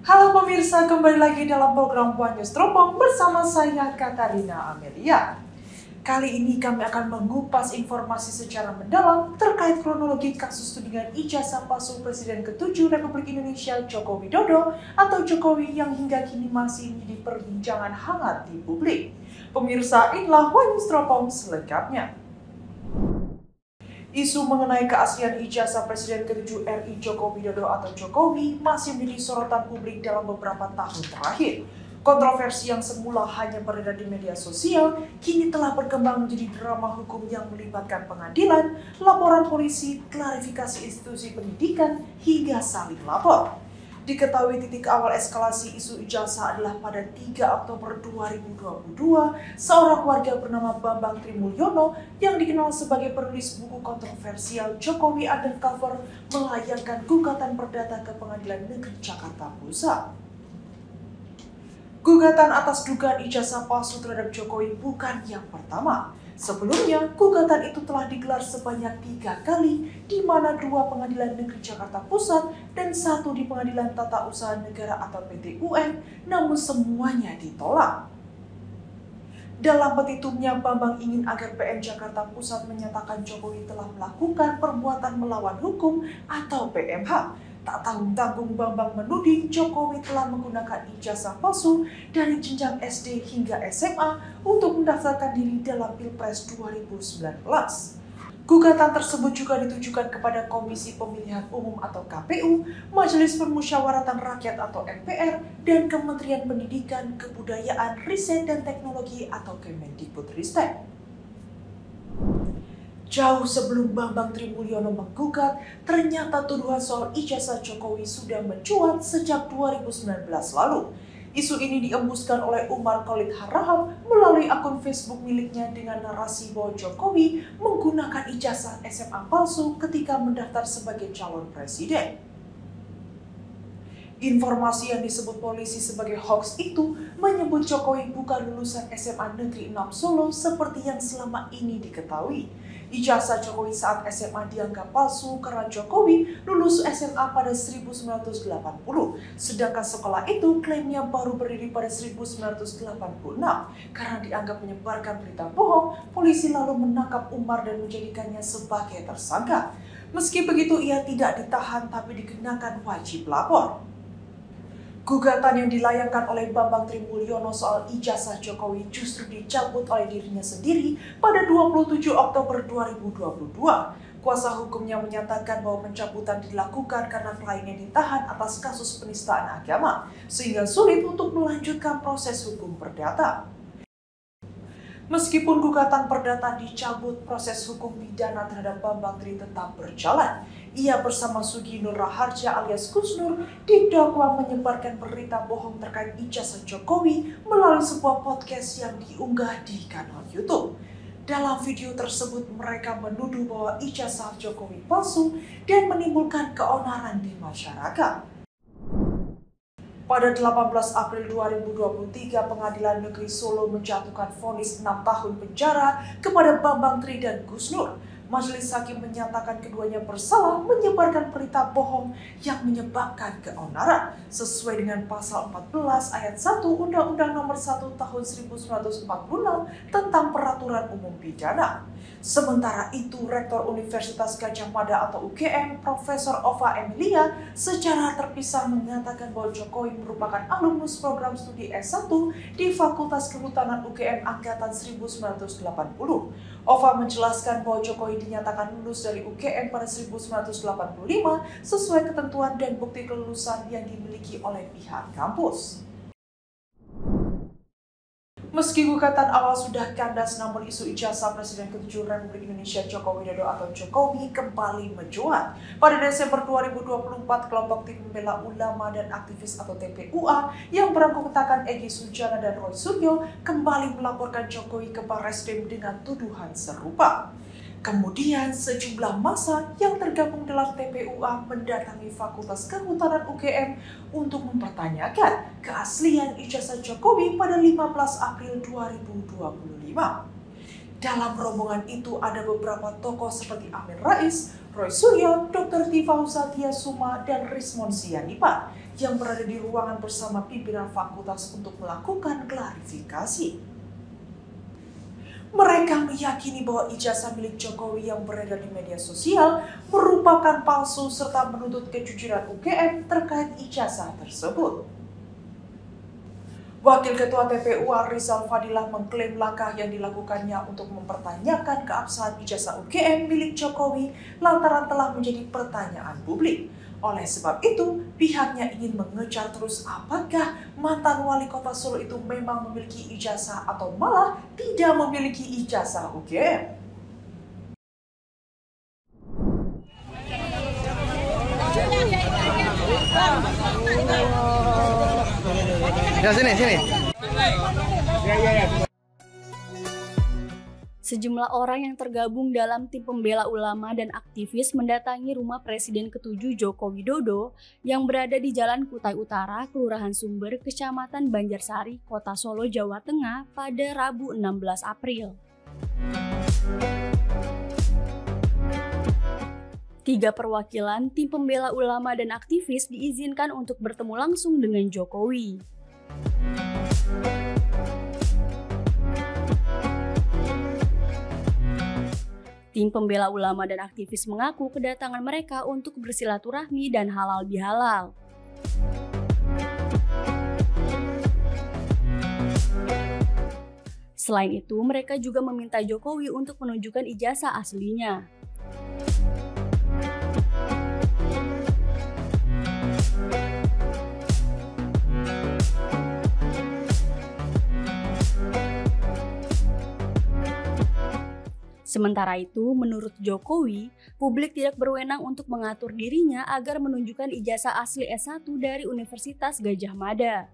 Halo pemirsa, kembali lagi dalam program One News Teropong bersama saya Katarina Amelia. Kali ini kami akan mengupas informasi secara mendalam terkait kronologi kasus tudingan ijazah palsu Presiden ke-7 Republik Indonesia Joko Widodo atau Jokowi yang hingga kini masih menjadi perbincangan hangat di publik. Pemirsa, inilah One News Teropong selengkapnya. Isu mengenai keaslian ijazah Presiden ke-7 RI Joko Widodo atau Jokowi masih menjadi sorotan publik dalam beberapa tahun terakhir. Kontroversi yang semula hanya beredar di media sosial, kini telah berkembang menjadi drama hukum yang melibatkan pengadilan, laporan polisi, klarifikasi institusi pendidikan, hingga saling lapor. Diketahui titik awal eskalasi isu ijazah adalah pada 3 Oktober 2022, seorang warga bernama Bambang Trimulyono yang dikenal sebagai penulis buku kontroversial Jokowi Undercover melayangkan gugatan perdata ke Pengadilan Negeri Jakarta Pusat. Gugatan atas dugaan ijazah palsu terhadap Jokowi bukan yang pertama. Sebelumnya, gugatan itu telah digelar sebanyak 3 kali, di mana 2 Pengadilan Negeri Jakarta Pusat dan 1 di Pengadilan Tata Usaha Negara atau PT UN, namun semuanya ditolak. Dalam petitumnya, Bambang ingin agar PN Jakarta Pusat menyatakan Jokowi telah melakukan perbuatan melawan hukum atau PMH. Tak tanggung-tanggung Bambang menuding Jokowi telah menggunakan ijazah palsu dari jenjang SD hingga SMA untuk mendaftarkan diri dalam Pilpres 2019. Gugatan tersebut juga ditujukan kepada Komisi Pemilihan Umum atau KPU, Majelis Permusyawaratan Rakyat atau MPR, dan Kementerian Pendidikan, Kebudayaan, Riset dan Teknologi atau Kemendikbudristek. Jauh sebelum Bambang Trimulyono menggugat, ternyata tuduhan soal ijazah Jokowi sudah mencuat sejak 2019 lalu. Isu ini diembuskan oleh Umar Khalid Harahap melalui akun Facebook miliknya dengan narasi bahwa Jokowi menggunakan ijazah SMA palsu ketika mendaftar sebagai calon presiden. Informasi yang disebut polisi sebagai hoax itu menyebut Jokowi bukan lulusan SMA Negeri 6 Solo seperti yang selama ini diketahui. Ijazah Jokowi saat SMA dianggap palsu karena Jokowi lulus SMA pada 1980, sedangkan sekolah itu klaimnya baru berdiri pada 1986. Karena dianggap menyebarkan berita bohong, polisi lalu menangkap Umar dan menjadikannya sebagai tersangka. Meski begitu, ia tidak ditahan tapi dikenakan wajib lapor. Gugatan yang dilayangkan oleh Bambang Trimulyono soal ijazah Jokowi justru dicabut oleh dirinya sendiri pada 27 Oktober 2022. Kuasa hukumnya menyatakan bahwa pencabutan dilakukan karena kliennya ditahan atas kasus penistaan agama, sehingga sulit untuk melanjutkan proses hukum perdata. Meskipun gugatan perdata dicabut, proses hukum pidana terhadap Bambang Tri tetap berjalan. Ia bersama Sugi Nur Raharja alias Gus Nur didakwa menyebarkan berita bohong terkait ijazah Jokowi melalui sebuah podcast yang diunggah di kanal YouTube. Dalam video tersebut mereka menuduh bahwa ijazah Jokowi palsu dan menimbulkan keonaran di masyarakat. Pada 18 April 2023, Pengadilan Negeri Solo menjatuhkan vonis 6 tahun penjara kepada Bambang Tri dan Gus Nur. Majelis hakim menyatakan keduanya bersalah menyebarkan berita bohong yang menyebabkan keonaran sesuai dengan pasal 14 ayat 1 Undang-Undang Nomor 1 Tahun 1946 tentang Peraturan Umum Pidana. Sementara itu, Rektor Universitas Gadjah Mada atau UGM, Profesor Ova Emilia, secara terpisah mengatakan bahwa Jokowi merupakan alumnus program studi S1 di Fakultas Kehutanan UGM Angkatan 1980. Ova menjelaskan bahwa Jokowi dinyatakan lulus dari UGM pada 1985 sesuai ketentuan dan bukti kelulusan yang dimiliki oleh pihak kampus. Meski gugatan awal sudah kandas, namun isu ijazah Presiden ke-7 Republik Indonesia Joko Widodo atau Jokowi kembali mencuat. Pada Desember 2024, kelompok tim pembela ulama dan aktivis atau TPUA yang beranggotakan Egy Sujana dan Roy Suryo kembali melaporkan Jokowi ke Barreskrim dengan tuduhan serupa. Kemudian sejumlah massa yang tergabung dalam TPUA mendatangi Fakultas Kehutanan UGM untuk mempertanyakan keaslian ijazah Jokowi pada 15 April 2025. Dalam rombongan itu ada beberapa tokoh seperti Amin Rais, Roy Suryo, Dr. Tifauza Tiasuma, dan Rismon Sianipa. yang berada di ruangan bersama pimpinan fakultas untuk melakukan klarifikasi. Mereka meyakini bahwa ijazah milik Jokowi yang beredar di media sosial merupakan palsu serta menuntut kejujuran UGM terkait ijazah tersebut. Wakil Ketua TPU Rizal Fadilah mengklaim langkah yang dilakukannya untuk mempertanyakan keabsahan ijazah UGM milik Jokowi lantaran telah menjadi pertanyaan publik. Oleh sebab itu, pihaknya ingin mengejar terus apakah mantan wali kota Solo itu memang memiliki ijazah atau malah tidak memiliki ijazah UGM. Ya, sini. Sejumlah orang yang tergabung dalam tim pembela ulama dan aktivis mendatangi rumah Presiden ke-7 Joko Widodo yang berada di Jalan Kutai Utara, Kelurahan Sumber, Kecamatan Banjarsari, Kota Solo, Jawa Tengah pada Rabu 16 April. 3 perwakilan tim pembela ulama dan aktivis diizinkan untuk bertemu langsung dengan Jokowi. Tim pembela ulama dan aktivis mengaku kedatangan mereka untuk bersilaturahmi dan halal bihalal. Selain itu, mereka juga meminta Jokowi untuk menunjukkan ijazah aslinya. Sementara itu, menurut Jokowi, publik tidak berwenang untuk mengatur dirinya agar menunjukkan ijazah asli S1 dari Universitas Gadjah Mada.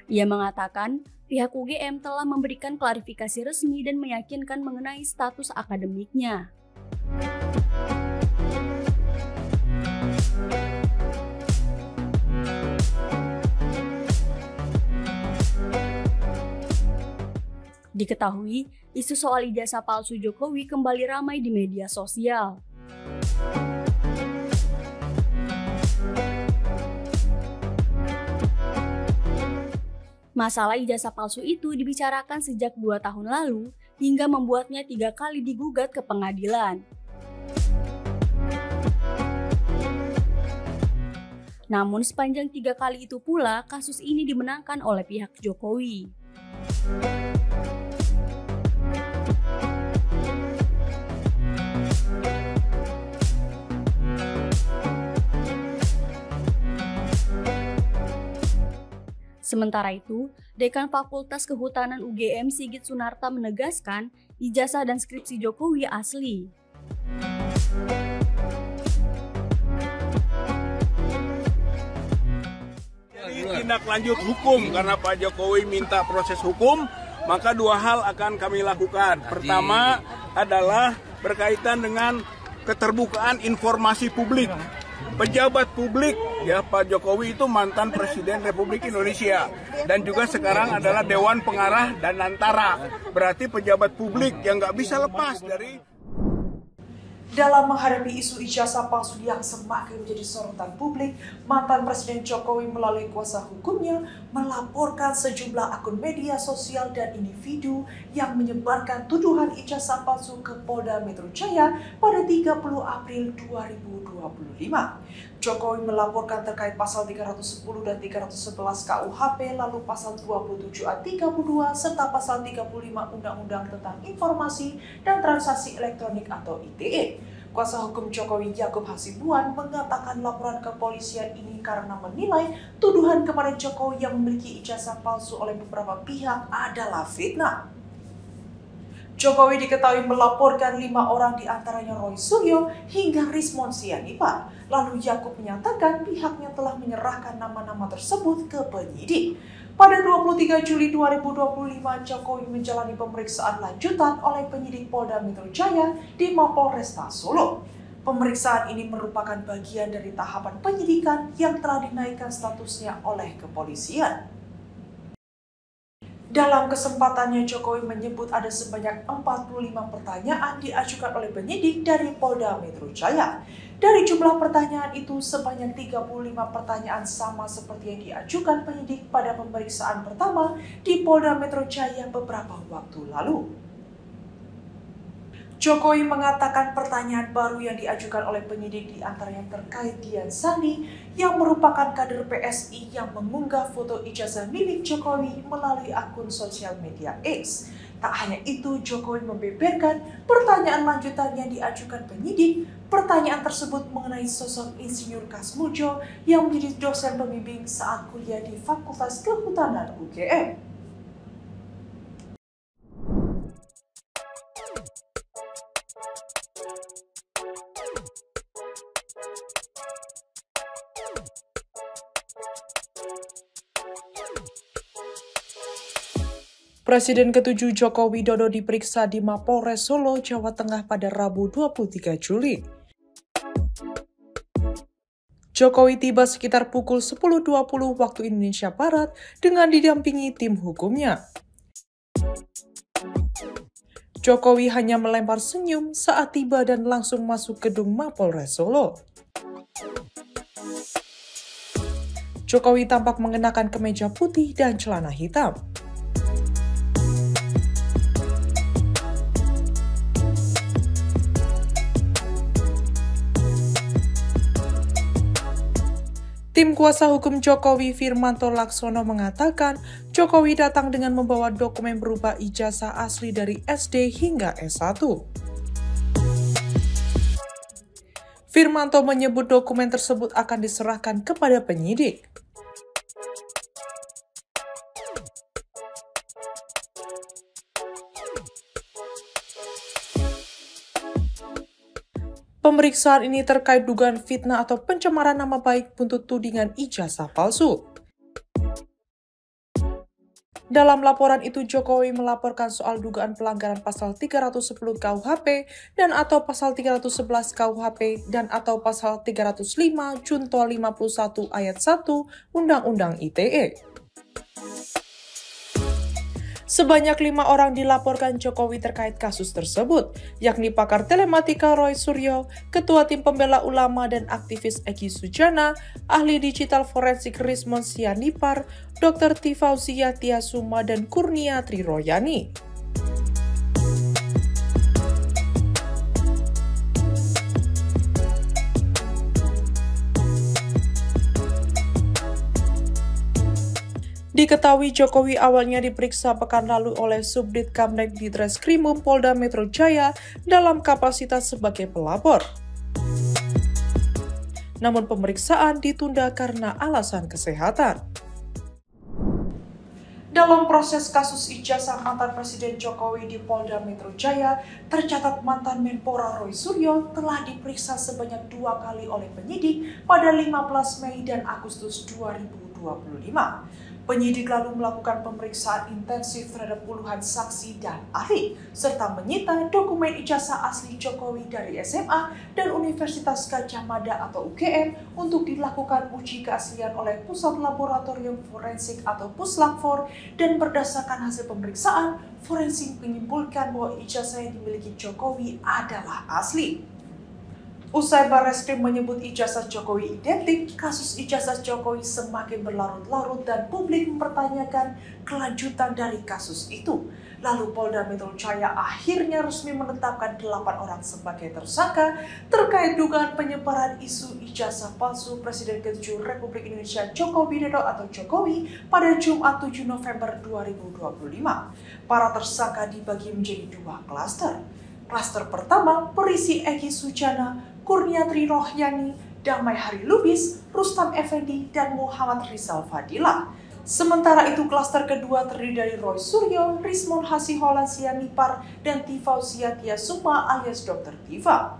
Ia mengatakan, pihak UGM telah memberikan klarifikasi resmi dan meyakinkan mengenai status akademiknya. Diketahui, isu soal ijazah palsu Jokowi kembali ramai di media sosial. Masalah ijazah palsu itu dibicarakan sejak 2 tahun lalu hingga membuatnya 3 kali digugat ke pengadilan. Namun sepanjang 3 kali itu pula kasus ini dimenangkan oleh pihak Jokowi. Sementara itu, Dekan Fakultas Kehutanan UGM Sigit Sunarta menegaskan ijazah dan skripsi Jokowi asli. Jadi tindak lanjut hukum karena Pak Jokowi minta proses hukum, maka 2 hal akan kami lakukan. Pertama adalah berkaitan dengan keterbukaan informasi publik. Pejabat publik, ya Pak Jokowi itu mantan Presiden Republik Indonesia dan juga sekarang adalah Dewan Pengarah dan Antara. Berarti pejabat publik yang nggak bisa lepas dari. Dalam menghadapi isu ijazah palsu yang semakin menjadi sorotan publik, mantan Presiden Jokowi melalui kuasa hukumnya melaporkan sejumlah akun media sosial dan individu yang menyebarkan tuduhan ijazah palsu ke Polda Metro Jaya pada 30 April 2025. Jokowi melaporkan terkait pasal 310 dan 311 KUHP, lalu pasal 27 ayat 32 serta pasal 35 Undang-Undang tentang Informasi dan Transaksi Elektronik atau ITE. Kuasa hukum Jokowi Yakub Hasibuan mengatakan laporan kepolisian ini karena menilai tuduhan kepada Jokowi yang memiliki ijazah palsu oleh beberapa pihak adalah fitnah. Jokowi diketahui melaporkan 5 orang diantaranya Roy Suryo hingga Rismon Sianipar. Lalu Yakub menyatakan pihaknya telah menyerahkan nama-nama tersebut ke penyidik. Pada 23 Juli 2025, Jokowi menjalani pemeriksaan lanjutan oleh penyidik Polda Metro Jaya di Mapolresta Solo. Pemeriksaan ini merupakan bagian dari tahapan penyidikan yang telah dinaikkan statusnya oleh kepolisian. Dalam kesempatannya, Jokowi menyebut ada sebanyak 45 pertanyaan diajukan oleh penyidik dari Polda Metro Jaya. Dari jumlah pertanyaan itu, sebanyak 35 pertanyaan sama seperti yang diajukan penyidik pada pemeriksaan pertama di Polda Metro Jaya beberapa waktu lalu. Jokowi mengatakan pertanyaan baru yang diajukan oleh penyidik diantaranya terkait Dian Sandi yang merupakan kader PSI yang mengunggah foto ijazah milik Jokowi melalui akun sosial media X. Tak hanya itu, Jokowi membeberkan pertanyaan lanjutan yang diajukan penyidik. Pertanyaan tersebut mengenai sosok Insinyur Kasmujo yang menjadi dosen pembimbing saat kuliah di Fakultas Kehutanan UGM. Presiden ke-7 Joko Widodo diperiksa di Mapolres Solo, Jawa Tengah pada Rabu 23 Juli. Jokowi tiba sekitar pukul 10.20 waktu Indonesia Barat dengan didampingi tim hukumnya. Jokowi hanya melempar senyum saat tiba dan langsung masuk gedung Mapolres Solo. Jokowi tampak mengenakan kemeja putih dan celana hitam. Tim kuasa hukum Jokowi Firmanto Laksono mengatakan Jokowi datang dengan membawa dokumen berupa ijazah asli dari SD hingga S1. Firmanto menyebut dokumen tersebut akan diserahkan kepada penyidik. Pemeriksaan ini terkait dugaan fitnah atau pencemaran nama baik buntut tudingan ijazah palsu. Dalam laporan itu, Jokowi melaporkan soal dugaan pelanggaran pasal 310 KUHP dan atau pasal 311 KUHP dan atau pasal 305 Junto 51 ayat 1 Undang-Undang ITE. Sebanyak 5 orang dilaporkan Jokowi terkait kasus tersebut, yakni pakar telematika Roy Suryo, ketua tim pembela ulama dan aktivis Egy Sujana, ahli digital forensik Rismon Sianipar, Dr. Tifauzia Tiasuma, dan Kurnia Triroyani. Diketahui Jokowi awalnya diperiksa pekan lalu oleh Subdit Kamdek di Treskrimum Polda Metro Jaya dalam kapasitas sebagai pelapor. Namun pemeriksaan ditunda karena alasan kesehatan. Dalam proses kasus ijazah mantan Presiden Jokowi di Polda Metro Jaya, tercatat mantan Menpora Roy Suryo telah diperiksa sebanyak 2 kali oleh penyidik pada 15 Mei dan Agustus 2025. Penyidik lalu melakukan pemeriksaan intensif terhadap puluhan saksi dan ahli, serta menyita dokumen ijazah asli Jokowi dari SMA dan Universitas Gadjah Mada atau UGM untuk dilakukan uji keaslian oleh Pusat Laboratorium Forensik atau Puslapfor, dan berdasarkan hasil pemeriksaan, forensik menyimpulkan bahwa ijazah yang dimiliki Jokowi adalah asli. Usai Barreskrim menyebut ijazah Jokowi identik, kasus ijazah Jokowi semakin berlarut-larut dan publik mempertanyakan kelanjutan dari kasus itu. Lalu Polda Metro Jaya akhirnya resmi menetapkan 8 orang sebagai tersangka terkait dugaan penyebaran isu ijazah palsu Presiden ke-7 Republik Indonesia Joko Widodo atau Jokowi pada Jumat 7 November 2025. Para tersangka dibagi menjadi 2 klaster. Klaster pertama berisi Egy Sujana, Kurnia Triroyani, Damai Hari Lubis, Rustam Effendi, dan Muhammad Rizal Fadilah. Sementara itu klaster kedua terdiri dari Roy Suryo, Rismon Hasiholan Sianipar, dan Tifauzia Tiasuma alias Dr. Tiva.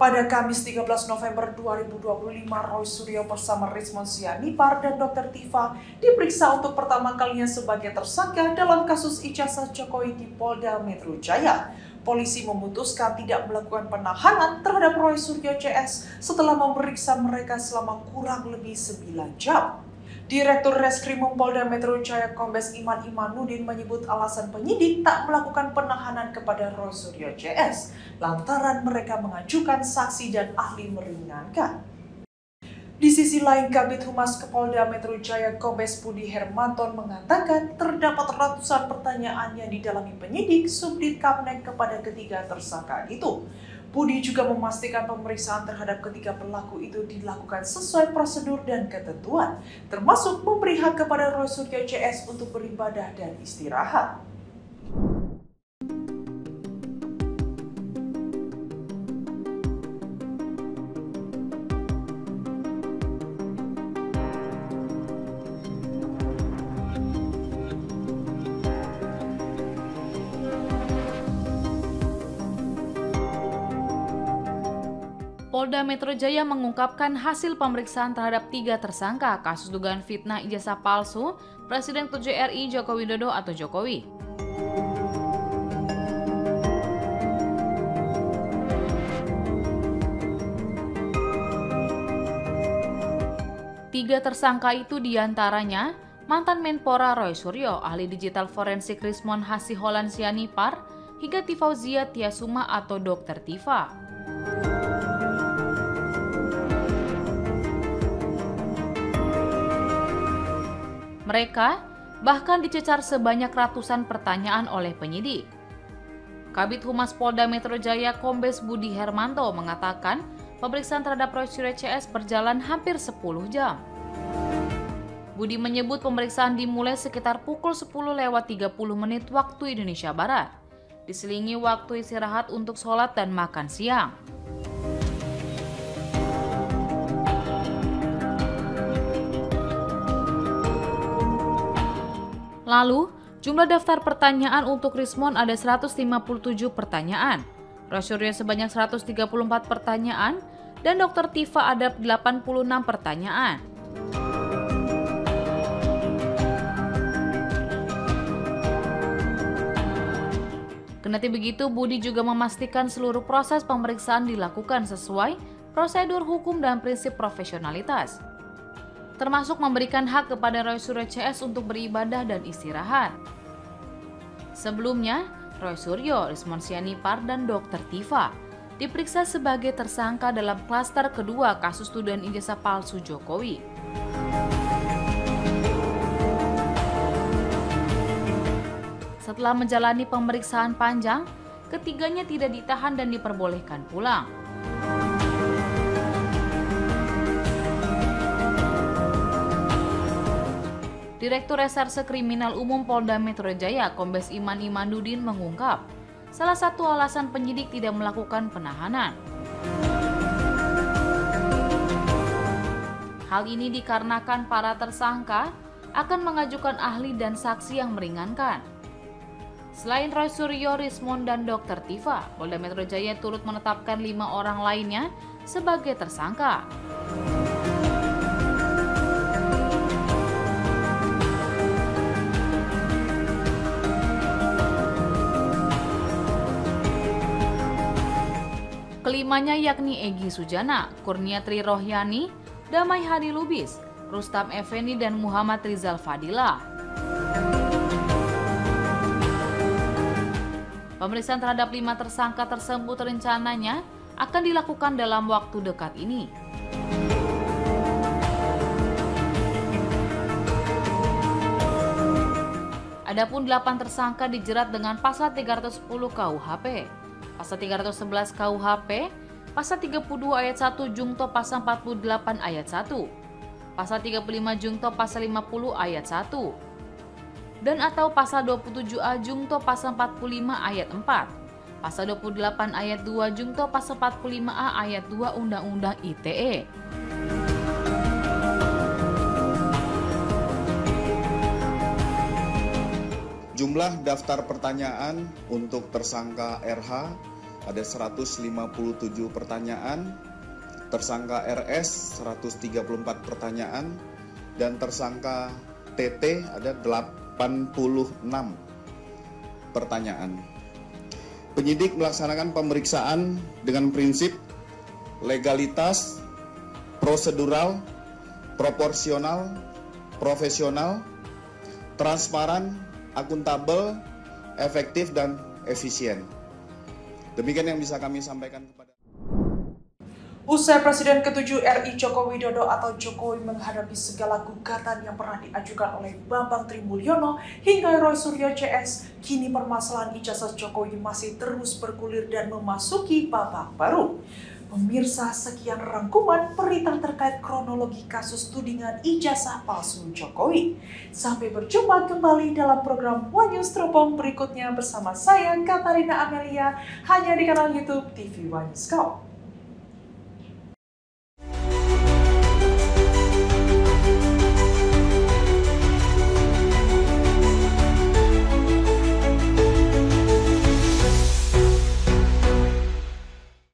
Pada Kamis 13 November 2025, Roy Suryo bersama Rismon Sianipar dan Dr. Tiva diperiksa untuk pertama kalinya sebagai tersangka dalam kasus ijazah Jokowi di Polda Metro Jaya. Polisi memutuskan tidak melakukan penahanan terhadap Roy Suryo CS setelah memeriksa mereka selama kurang lebih 9 jam. Direktur Reskrimum Polda Metro Jaya Kombes Iman Imanuddin menyebut alasan penyidik tak melakukan penahanan kepada Roy Suryo CS lantaran mereka mengajukan saksi dan ahli meringankan. Di sisi lain, Kabid Humas Polda Metro Jaya Kombes Budi Hermanton mengatakan terdapat ratusan pertanyaan yang didalami penyidik Subdit Kapnek kepada ketiga tersangka itu. Budi juga memastikan pemeriksaan terhadap ketiga pelaku itu dilakukan sesuai prosedur dan ketentuan, termasuk memberi hak kepada Roy Suryo CS untuk beribadah dan istirahat. Polda Metro Jaya mengungkapkan hasil pemeriksaan terhadap 3 tersangka kasus dugaan fitnah ijazah palsu Presiden ke-7 RI Joko Widodo atau Jokowi. Tiga tersangka itu diantaranya mantan Menpora Roy Suryo, ahli digital forensik Rismon Hasiholan Sianipar, hingga Tifauzia Tiasuma atau Dr. Tifa. Mereka bahkan dicecar sebanyak ratusan pertanyaan oleh penyidik. Kabid Humas Polda Metro Jaya Kombes Budi Hermanto mengatakan pemeriksaan terhadap Roy Suryo CS berjalan hampir 10 jam. Budi menyebut pemeriksaan dimulai sekitar pukul 10:30 waktu Indonesia Barat, diselingi waktu istirahat untuk sholat dan makan siang. Lalu, jumlah daftar pertanyaan untuk Rismon ada 157 pertanyaan, Roy Suryo sebanyak 134 pertanyaan, dan Dr. Tifa ada 86 pertanyaan. Kendati begitu, Budi juga memastikan seluruh proses pemeriksaan dilakukan sesuai prosedur hukum dan prinsip profesionalitas, termasuk memberikan hak kepada Roy Suryo CS untuk beribadah dan istirahat. Sebelumnya, Roy Suryo, Rismon Sianipar, dan Dr. Tifa diperiksa sebagai tersangka dalam klaster kedua kasus tuduhan ijazah palsu Jokowi. Setelah menjalani pemeriksaan panjang, ketiganya tidak ditahan dan diperbolehkan pulang. Direktur Reserse Kriminal Umum Polda Metro Jaya Kombes Iman Imanuddin mengungkap, salah satu alasan penyidik tidak melakukan penahanan. Hal ini dikarenakan para tersangka akan mengajukan ahli dan saksi yang meringankan. Selain Roy Suryo, Rismon, dan Dr. Tifa, Polda Metro Jaya turut menetapkan 5 orang lainnya sebagai tersangka. Kelimanya yakni Egy Sujana, Kurniatri Rohyani, Damai Hadi Lubis, Rustam Effendi, dan Muhammad Rizal Fadila. Pemeriksaan terhadap 5 tersangka tersebut rencananya akan dilakukan dalam waktu dekat ini. Adapun 8 tersangka dijerat dengan pasal 310 KUHP, pasal 311 KUHP, pasal 32 ayat 1 Jungto pasal 48 ayat 1, pasal 35 Jungto pasal 50 ayat 1, dan atau pasal 27A Jungto pasal 45 ayat 4, pasal 28 ayat 2 Jungto pasal 45A ayat 2 Undang-Undang ITE. Jumlah daftar pertanyaan untuk tersangka RH ada 157 pertanyaan, tersangka RS 134 pertanyaan, dan tersangka TT ada 86 pertanyaan. Penyidik melaksanakan pemeriksaan dengan prinsip legalitas, prosedural, proporsional, profesional, transparan, akuntabel, efektif, dan efisien. Demikian yang bisa kami sampaikan kepada. Usai Presiden ke-7 RI Joko Widodo atau Jokowi menghadapi segala gugatan yang pernah diajukan oleh Bambang Trimulyono hingga Roy Suryo CS, kini permasalahan ijazah Jokowi masih terus bergulir dan memasuki babak baru. Pemirsa, sekian rangkuman berita terkait kronologi kasus tudingan ijazah palsu Jokowi. Sampai berjumpa kembali dalam program One News Teropong berikutnya bersama saya, Katarina Amelia, hanya di kanal YouTube TV One News Go.